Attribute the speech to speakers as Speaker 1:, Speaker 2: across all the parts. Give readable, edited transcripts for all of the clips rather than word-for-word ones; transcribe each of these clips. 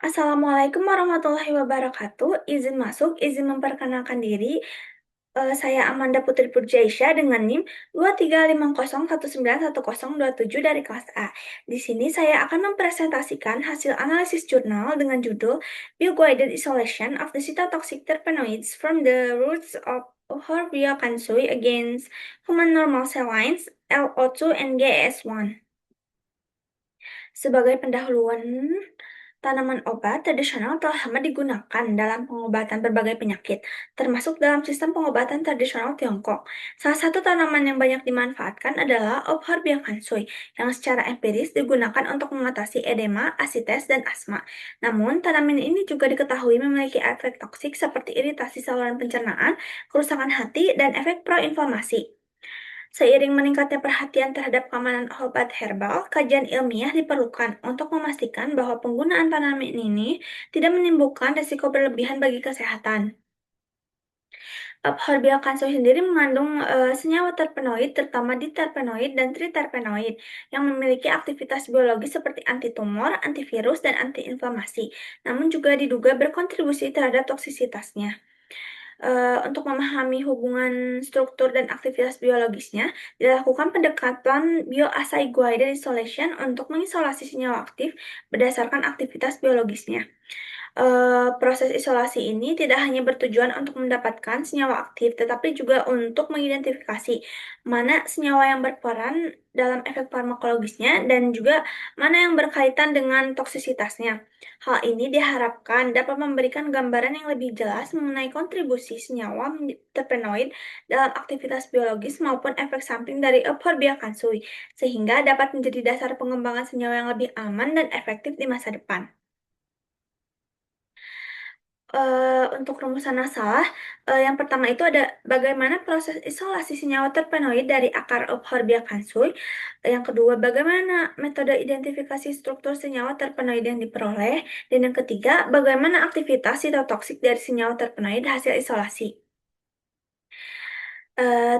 Speaker 1: Assalamualaikum warahmatullahi wabarakatuh. Izin masuk, izin memperkenalkan diri. Saya Amanda Putri Purjaisya dengan NIM 23501911027 dari kelas A. Di sini saya akan mempresentasikan hasil analisis jurnal dengan judul Bio-Guided Isolation of the Cytotoxic Terpenoids from the Roots of Horvia kansui against Human Normal Cell Lines, LO2 and GS1. Sebagai pendahuluan, tanaman obat tradisional telah lama digunakan dalam pengobatan berbagai penyakit, termasuk dalam sistem pengobatan tradisional Tiongkok. Salah satu tanaman yang banyak dimanfaatkan adalah Euphorbia kansui, yang secara empiris digunakan untuk mengatasi edema, asites, dan asma. Namun, tanaman ini juga diketahui memiliki efek toksik seperti iritasi saluran pencernaan, kerusakan hati, dan efek proinflamasi. Seiring meningkatnya perhatian terhadap keamanan obat herbal, kajian ilmiah diperlukan untuk memastikan bahwa penggunaan tanaman ini tidak menimbulkan risiko berlebihan bagi kesehatan. Herbia kansui sendiri mengandung senyawa terpenoid, terutama diterpenoid dan triterpenoid, yang memiliki aktivitas biologis seperti antitumor, antivirus, dan antiinflamasi, namun juga diduga berkontribusi terhadap toksisitasnya. Untuk memahami hubungan struktur dan aktivitas biologisnya, dilakukan pendekatan bioassay guided isolation untuk mengisolasi senyawa aktif berdasarkan aktivitas biologisnya. Proses isolasi ini tidak hanya bertujuan untuk mendapatkan senyawa aktif, tetapi juga untuk mengidentifikasi mana senyawa yang berperan dalam efek farmakologisnya dan juga mana yang berkaitan dengan toksisitasnya. Hal ini diharapkan dapat memberikan gambaran yang lebih jelas mengenai kontribusi senyawa terpenoid dalam aktivitas biologis maupun efek samping dari Euphorbia kansui, sehingga dapat menjadi dasar pengembangan senyawa yang lebih aman dan efektif di masa depan. Untuk rumusan masalah, yang pertama itu ada bagaimana proses isolasi senyawa terpenoid dari akar Euphorbia kansui. Yang kedua, bagaimana metode identifikasi struktur senyawa terpenoid yang diperoleh. Dan yang ketiga, bagaimana aktivitas sitotoksik dari senyawa terpenoid hasil isolasi.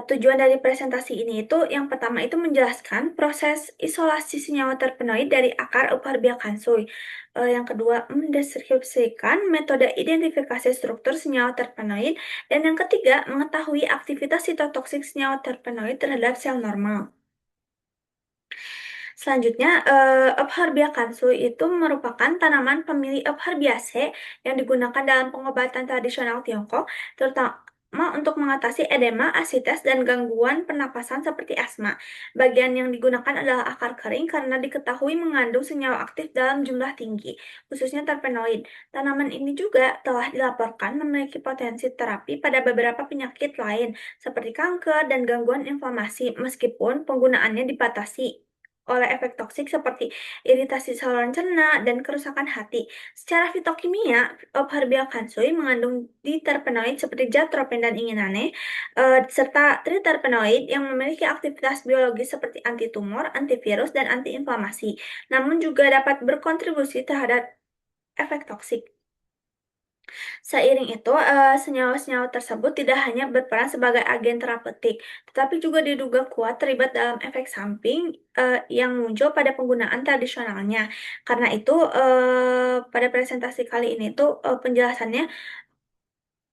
Speaker 1: Tujuan dari presentasi ini itu yang pertama itu menjelaskan proses isolasi senyawa terpenoid dari akar Euphorbia kansui. Yang kedua, mendeskripsikan metode identifikasi struktur senyawa terpenoid. Dan yang ketiga, mengetahui aktivitas sitotoksik senyawa terpenoid terhadap sel normal. Selanjutnya, Euphorbia kansui itu merupakan tanaman famili Eupharbiaceae yang digunakan dalam pengobatan tradisional Tiongkok, terutama untuk mengatasi edema, asites, dan gangguan pernapasan seperti asma. Bagian yang digunakan adalah akar kering karena diketahui mengandung senyawa aktif dalam jumlah tinggi, khususnya terpenoid. Tanaman ini juga telah dilaporkan memiliki potensi terapi pada beberapa penyakit lain, seperti kanker dan gangguan inflamasi, meskipun penggunaannya dibatasi oleh efek toksik seperti iritasi saluran cerna dan kerusakan hati. Secara fitokimia, Euphorbia kansui mengandung diterpenoid seperti jatropen dan inginane, serta triterpenoid yang memiliki aktivitas biologis seperti antitumor, antivirus, dan antiinflamasi, namun juga dapat berkontribusi terhadap efek toksik. Seiring itu, senyawa-senyawa tersebut tidak hanya berperan sebagai agen terapeutik, tetapi juga diduga kuat terlibat dalam efek samping yang muncul pada penggunaan tradisionalnya. Karena itu, pada presentasi kali ini tuh penjelasannya,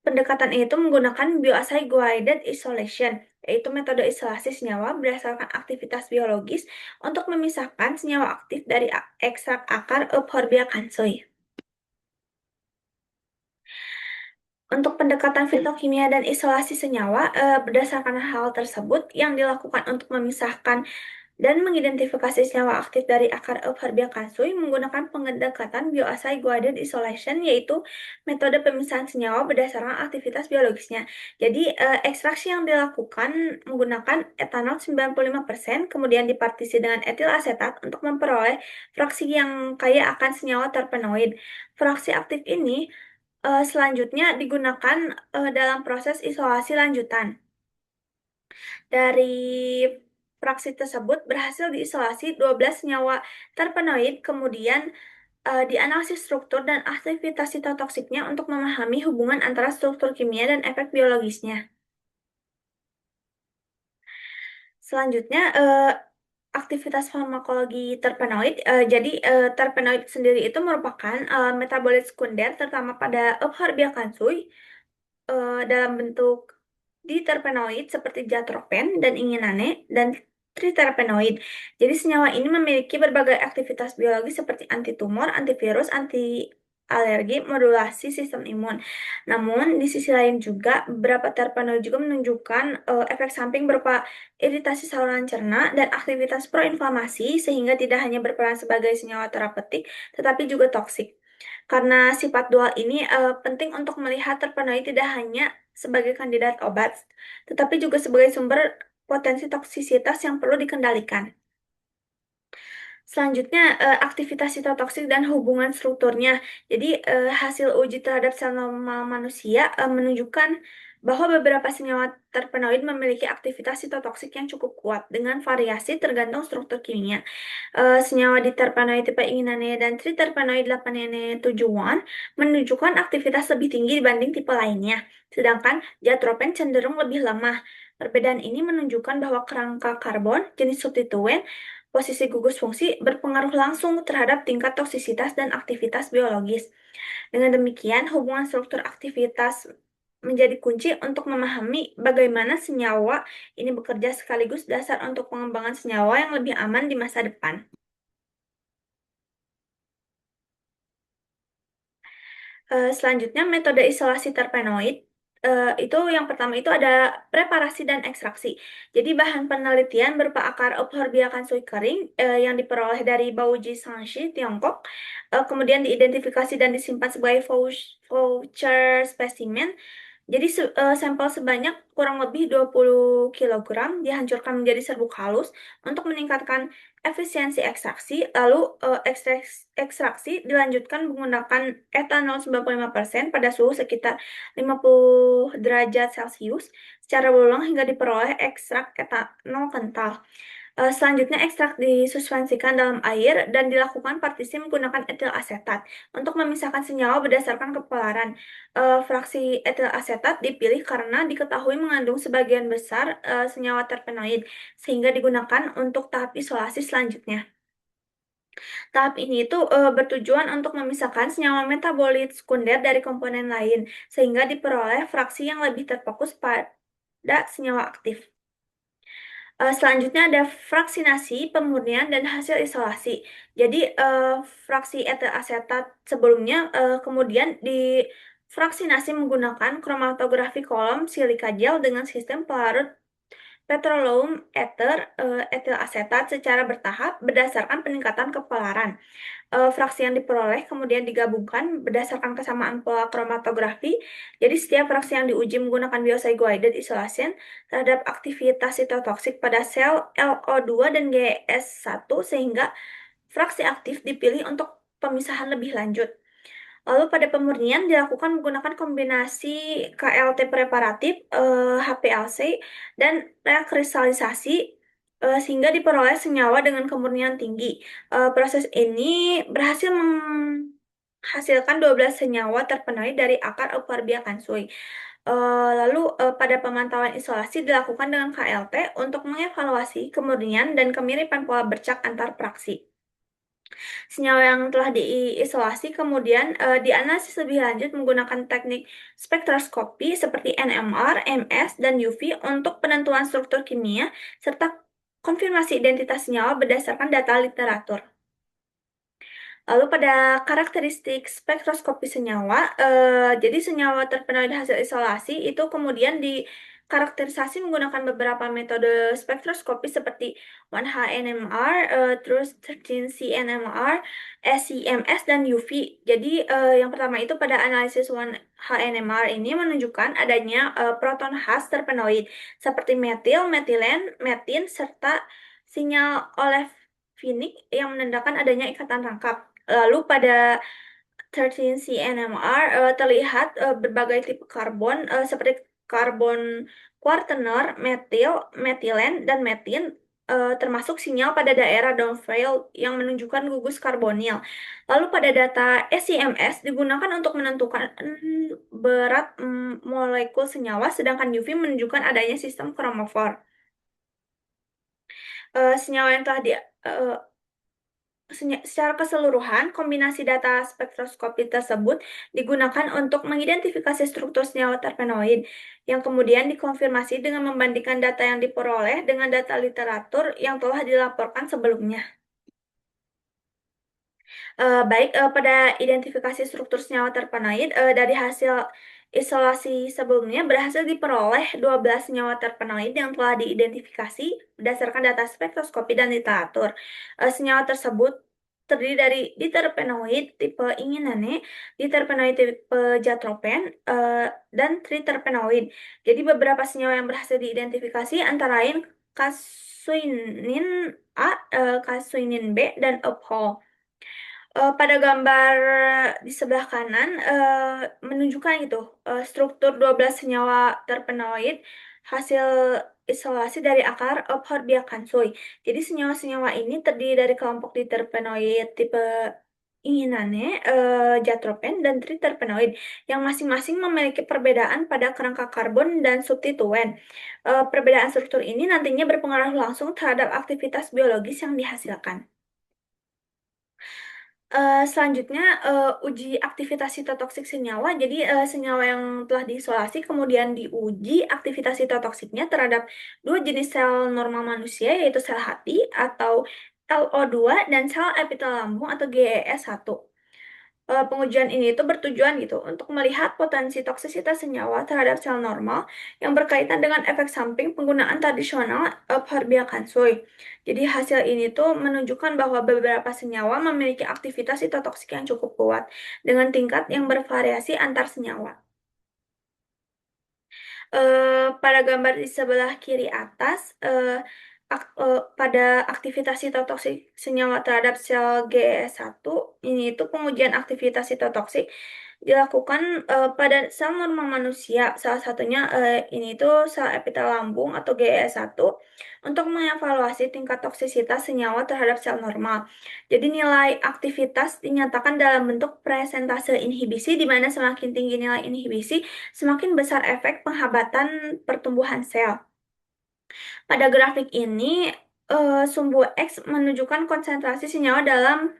Speaker 1: pendekatan itu menggunakan bioassay guided isolation, yaitu metode isolasi senyawa berdasarkan aktivitas biologis untuk memisahkan senyawa aktif dari ekstrak akar Euphorbia kansui. Untuk pendekatan fitokimia dan isolasi senyawa, berdasarkan hal tersebut yang dilakukan untuk memisahkan dan mengidentifikasi senyawa aktif dari akar Euphorbia kansui menggunakan pendekatan bioassay guided isolation, yaitu metode pemisahan senyawa berdasarkan aktivitas biologisnya. Jadi, ekstraksi yang dilakukan menggunakan etanol 95%, kemudian dipartisi dengan etil asetat untuk memperoleh fraksi yang kaya akan senyawa terpenoid. Fraksi aktif ini selanjutnya digunakan dalam proses isolasi lanjutan. Dari fraksi tersebut berhasil diisolasi 12 senyawa terpenoid, kemudian dianalisis struktur dan aktivitas sitotoksiknya untuk memahami hubungan antara struktur kimia dan efek biologisnya. Selanjutnya, aktivitas farmakologi terpenoid. Jadi terpenoid sendiri itu merupakan metabolit sekunder terutama pada Euphorbia kansui dalam bentuk diterpenoid seperti jatropen dan inginane dan triterpenoid. Jadi senyawa ini memiliki berbagai aktivitas biologi seperti antitumor, antivirus, anti alergi, modulasi sistem imun. Namun di sisi lain juga beberapa terpenoid juga menunjukkan efek samping berupa iritasi saluran cerna dan aktivitas proinflamasi sehingga tidak hanya berperan sebagai senyawa terapeutik tetapi juga toksik. Karena sifat dual ini penting untuk melihat terpenuhi tidak hanya sebagai kandidat obat, tetapi juga sebagai sumber potensi toksisitas yang perlu dikendalikan. Selanjutnya, aktivitas sitotoksik dan hubungan strukturnya. Jadi, hasil uji terhadap sel normal manusia menunjukkan bahwa beberapa senyawa terpenoid memiliki aktivitas sitotoksik yang cukup kuat dengan variasi tergantung struktur kimia. Senyawa diterpenoid tipe inginane dan triterpenoid 8Ne71 menunjukkan aktivitas lebih tinggi dibanding tipe lainnya, sedangkan jatropen cenderung lebih lemah. Perbedaan ini menunjukkan bahwa kerangka karbon jenis substituen posisi gugus fungsi berpengaruh langsung terhadap tingkat toksisitas dan aktivitas biologis. Dengan demikian, hubungan struktur aktivitas menjadi kunci untuk memahami bagaimana senyawa ini bekerja sekaligus dasar untuk pengembangan senyawa yang lebih aman di masa depan. Selanjutnya, metode isolasi terpenoid. Itu yang pertama itu ada preparasi dan ekstraksi. Jadi bahan penelitian berupa akar Euphorbia kansui kering yang diperoleh dari Baoji Shanxi, Tiongkok. Kemudian diidentifikasi dan disimpan sebagai voucher spesimen. Jadi sampel sebanyak kurang lebih 20 kilogram dihancurkan menjadi serbuk halus untuk meningkatkan efisiensi ekstraksi. Lalu ekstraksi dilanjutkan menggunakan etanol 95% pada suhu sekitar 50 derajat Celcius secara berulang hingga diperoleh ekstrak etanol kental. Selanjutnya ekstrak disuspensikan dalam air dan dilakukan partisi menggunakan etil asetat untuk memisahkan senyawa berdasarkan kepelaran. Fraksi etil asetat dipilih karena diketahui mengandung sebagian besar senyawa terpenoid sehingga digunakan untuk tahap isolasi selanjutnya. Tahap ini itu bertujuan untuk memisahkan senyawa metabolit sekunder dari komponen lain sehingga diperoleh fraksi yang lebih terfokus pada senyawa aktif. Selanjutnya ada fraksinasi, pemurnian, dan hasil isolasi. Jadi, fraksi etil asetat sebelumnya kemudian difraksinasi menggunakan kromatografi kolom silika gel dengan sistem pelarut petroleum ether etil asetat secara bertahap berdasarkan peningkatan kepelaran. Fraksi yang diperoleh kemudian digabungkan berdasarkan kesamaan pola kromatografi. Jadi setiap fraksi yang diuji menggunakan biosay-guided isolation terhadap aktivitas sitotoksik pada sel LO2 dan GS1 sehingga fraksi aktif dipilih untuk pemisahan lebih lanjut. Lalu pada pemurnian dilakukan menggunakan kombinasi KLT preparatif, HPLC, dan rekristalisasi sehingga diperoleh senyawa dengan kemurnian tinggi. Proses ini berhasil menghasilkan 12 senyawa terpenuhi dari akar Euphorbia kansui. Lalu pada pemantauan isolasi dilakukan dengan KLT untuk mengevaluasi kemurnian dan kemiripan pola bercak antar fraksi. Senyawa yang telah diisolasi kemudian dianalisis lebih lanjut menggunakan teknik spektroskopi seperti NMR, MS, dan UV untuk penentuan struktur kimia serta konfirmasi identitas senyawa berdasarkan data literatur. Lalu pada karakteristik spektroskopi senyawa, jadi senyawa terpenuhi hasil isolasi itu kemudian dikarakterisasi menggunakan beberapa metode spektroskopi seperti 1H-NMR, terus 13C-NMR, SCMS, dan UV. Jadi yang pertama itu pada analisis 1H-NMR ini menunjukkan adanya proton khas terpenoid seperti metil, metilen, metin, serta sinyal olefinik yang menandakan adanya ikatan rangkap. Lalu pada 13C NMR terlihat berbagai tipe karbon seperti karbon quaterner, metil, metilen, dan metin termasuk sinyal pada daerah downfield yang menunjukkan gugus karbonil. Lalu pada data SCMS digunakan untuk menentukan berat molekul senyawa, sedangkan UV menunjukkan adanya sistem kromofor. Senyawa yang telah secara keseluruhan, kombinasi data spektroskopi tersebut digunakan untuk mengidentifikasi struktur senyawa terpenoid, yang kemudian dikonfirmasi dengan membandingkan data yang diperoleh dengan data literatur yang telah dilaporkan sebelumnya. Pada identifikasi struktur senyawa terpenoid, dari hasil isolasi sebelumnya berhasil diperoleh 12 senyawa terpenoid yang telah diidentifikasi berdasarkan data spektroskopi dan literatur. Senyawa tersebut terdiri dari diterpenoid tipe inginane, diterpenoid tipe jatropen, dan triterpenoid. Jadi beberapa senyawa yang berhasil diidentifikasi antara lain kasuinin A, kasuinin B, dan ephol. Pada gambar di sebelah kanan menunjukkan itu struktur 12 senyawa terpenoid hasil isolasi dari akar Euphorbia kansoi. Jadi senyawa-senyawa ini terdiri dari kelompok diterpenoid tipe inginane, jatropen, dan triterpenoid yang masing-masing memiliki perbedaan pada kerangka karbon dan substituen. Perbedaan struktur ini nantinya berpengaruh langsung terhadap aktivitas biologis yang dihasilkan. Selanjutnya, uji aktivitas sitotoksik senyawa. Jadi, senyawa yang telah diisolasi kemudian diuji aktivitas sitotoksiknya terhadap dua jenis sel normal manusia, yaitu sel hati atau LO2 dan sel epitel lambung atau GES1. Pengujian ini itu bertujuan gitu untuk melihat potensi toksisitas senyawa terhadap sel normal yang berkaitan dengan efek samping penggunaan tradisional Euphorbia kansoi. Jadi hasil ini tuh menunjukkan bahwa beberapa senyawa memiliki aktivitas sitotoksik yang cukup kuat dengan tingkat yang bervariasi antar senyawa. Pada gambar di sebelah kiri atas, pada aktivitas sitotoksik senyawa terhadap sel GE1, ini itu pengujian aktivitas sitotoksik dilakukan pada sel normal manusia. Salah satunya ini itu sel epitel lambung atau GE1 untuk mengevaluasi tingkat toksisitas senyawa terhadap sel normal. Jadi nilai aktivitas dinyatakan dalam bentuk presentase inhibisi, di mana semakin tinggi nilai inhibisi, semakin besar efek penghabatan pertumbuhan sel. Pada grafik ini, sumbu X menunjukkan konsentrasi senyawa dalam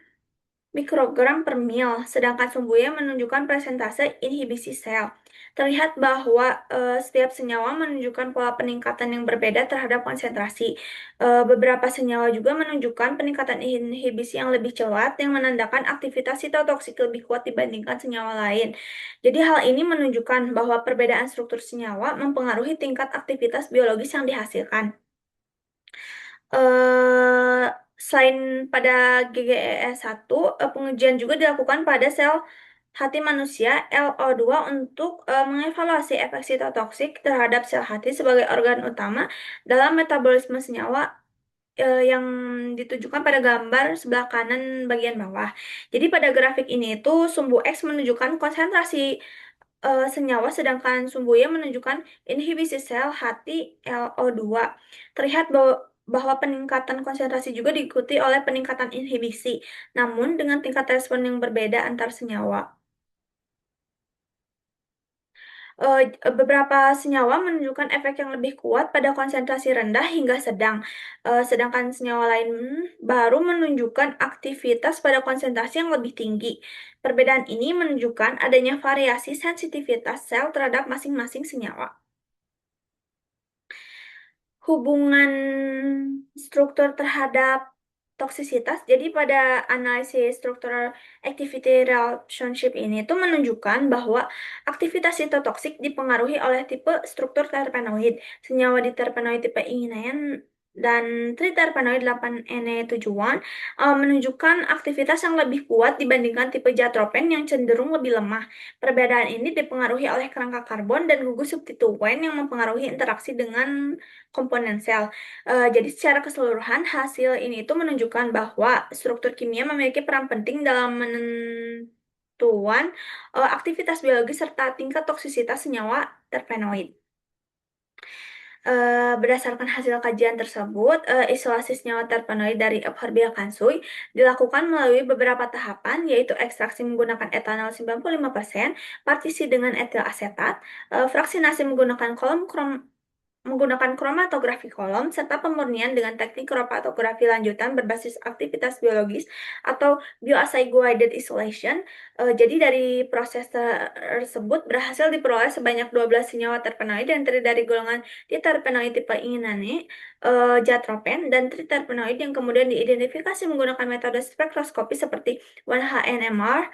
Speaker 1: mikrogram per mil, sedangkan sumbu Y menunjukkan presentase inhibisi sel. Terlihat bahwa setiap senyawa menunjukkan pola peningkatan yang berbeda terhadap konsentrasi. Beberapa senyawa juga menunjukkan peningkatan inhibisi yang lebih cepat, yang menandakan aktivitas sitotoksik lebih kuat dibandingkan senyawa lain. Jadi hal ini menunjukkan bahwa perbedaan struktur senyawa mempengaruhi tingkat aktivitas biologis yang dihasilkan. eh Selain pada GGES1, pengujian juga dilakukan pada sel hati manusia LO2 untuk mengevaluasi efek sitotoksik terhadap sel hati sebagai organ utama dalam metabolisme senyawa yang ditujukan pada gambar sebelah kanan bagian bawah. Jadi pada grafik ini itu sumbu X menunjukkan konsentrasi senyawa, sedangkan sumbu Y menunjukkan inhibisi sel hati LO2. Terlihat bahwa peningkatan konsentrasi juga diikuti oleh peningkatan inhibisi, namun dengan tingkat respon yang berbeda antar senyawa. Beberapa senyawa menunjukkan efek yang lebih kuat pada konsentrasi rendah hingga sedang, sedangkan senyawa lain baru menunjukkan aktivitas pada konsentrasi yang lebih tinggi. Perbedaan ini menunjukkan adanya variasi sensitivitas sel terhadap masing-masing senyawa. Hubungan struktur terhadap toksisitas. Jadi pada analisis struktural activity relationship ini itu menunjukkan bahwa aktivitas sitotoksik dipengaruhi oleh tipe struktur terpenoid. Senyawa di terpenoid tipe inginayan dan triterpenoid 8Ne71 menunjukkan aktivitas yang lebih kuat dibandingkan tipe jatropen yang cenderung lebih lemah. Perbedaan ini dipengaruhi oleh kerangka karbon dan gugus substituen yang mempengaruhi interaksi dengan komponen sel. Jadi secara keseluruhan hasil ini itu menunjukkan bahwa struktur kimia memiliki peran penting dalam menentukan aktivitas biologis serta tingkat toksisitas senyawa terpenoid. Berdasarkan hasil kajian tersebut, isolasi senyawa terpenoid dari Euphorbia kansui dilakukan melalui beberapa tahapan, yaitu ekstraksi menggunakan etanol 95%, partisi dengan etil asetat, fraksinasi menggunakan kolom menggunakan kromatografi kolom serta pemurnian dengan teknik kromatografi lanjutan berbasis aktivitas biologis atau bioassay guided isolation. Jadi dari proses tersebut berhasil diperoleh sebanyak 12 senyawa terpenoid yang terdiri dari golongan diterpenoid tipe inginane, jatropen, dan triterpenoid yang kemudian diidentifikasi menggunakan metode spektroskopi seperti 1H-NMR,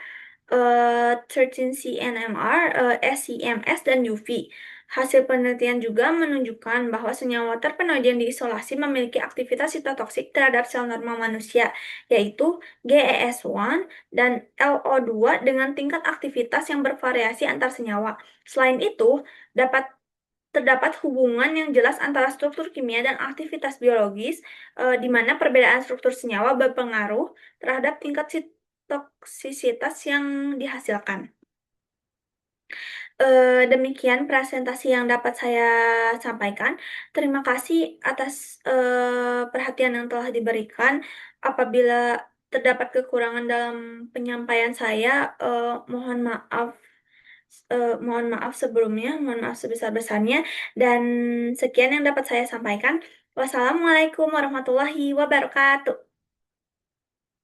Speaker 1: 13C-NMR, SCMS, dan UV. Hasil penelitian juga menunjukkan bahwa senyawa terpenoid yang diisolasi memiliki aktivitas sitotoksik terhadap sel normal manusia, yaitu GES1 dan LO2 dengan tingkat aktivitas yang bervariasi antar senyawa. Selain itu, terdapat hubungan yang jelas antara struktur kimia dan aktivitas biologis, di mana perbedaan struktur senyawa berpengaruh terhadap tingkat toksisitas yang dihasilkan. Demikian presentasi yang dapat saya sampaikan. Terima kasih atas perhatian yang telah diberikan. Apabila terdapat kekurangan dalam penyampaian saya, mohon maaf. Mohon maaf sebelumnya, mohon maaf sebesar-besarnya, dan sekian yang dapat saya sampaikan. Wassalamualaikum warahmatullahi wabarakatuh.